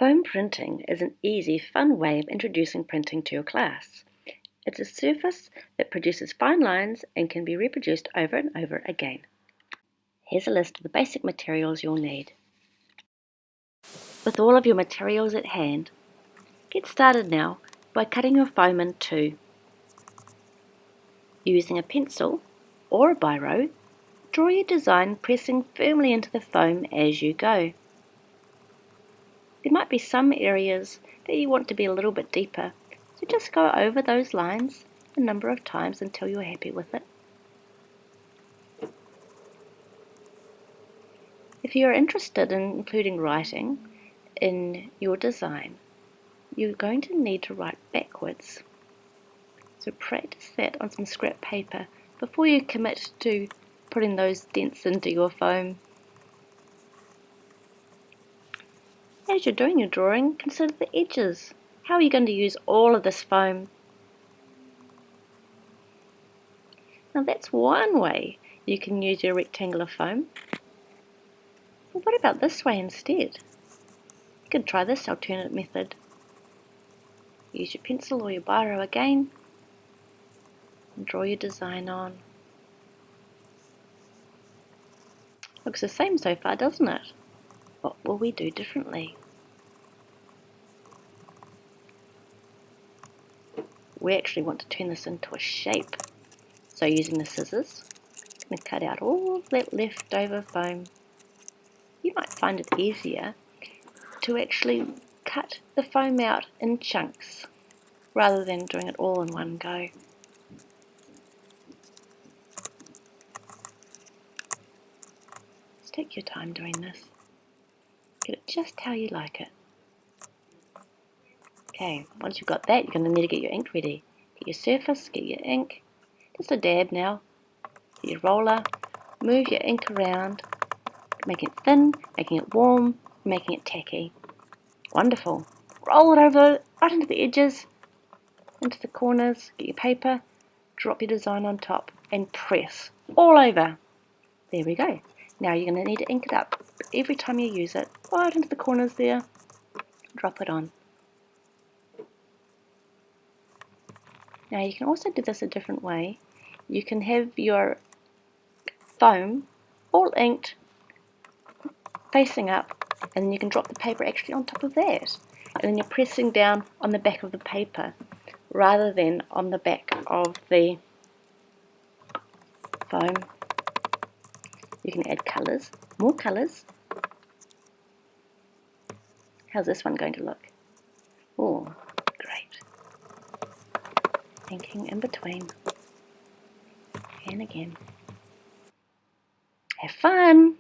Foam printing is an easy, fun way of introducing printing to your class. It's a surface that produces fine lines and can be reproduced over and over again. Here's a list of the basic materials you'll need. With all of your materials at hand, get started now by cutting your foam in two. Using a pencil or a biro, draw your design pressing firmly into the foam as you go. There might be some areas that you want to be a little bit deeper, so just go over those lines a number of times until you're happy with it. If you're interested in including writing in your design, you're going to need to write backwards. So practice that on some scrap paper before you commit to putting those dents into your foam. As you're doing your drawing, consider the edges. How are you going to use all of this foam? Now that's one way you can use your rectangular foam. Well, what about this way instead? You could try this alternate method. Use your pencil or your biro again and draw your design on. Looks the same so far, doesn't it? What will we do differently? We actually want to turn this into a shape. So using the scissors, I'm going to cut out all of that leftover foam. You might find it easier to actually cut the foam out in chunks rather than doing it all in one go. Just take your time doing this. Get it just how you like it. Okay, once you've got that, you're going to need to get your ink ready. Get your surface, get your ink, just a dab now. Get your roller, move your ink around, making it thin, making it warm, making it tacky. Wonderful. Roll it over, right into the edges, into the corners, get your paper, drop your design on top, and press all over. There we go. Now you're going to need to ink it up. Every time you use it, right into the corners there, drop it on. Now you can also do this a different way. You can have your foam all inked, facing up, and then you can drop the paper actually on top of that. And then you're pressing down on the back of the paper rather than on the back of the foam. You can add colours, more colours. How's this one going to look? Oh, great. Inking in between. And again. Have fun!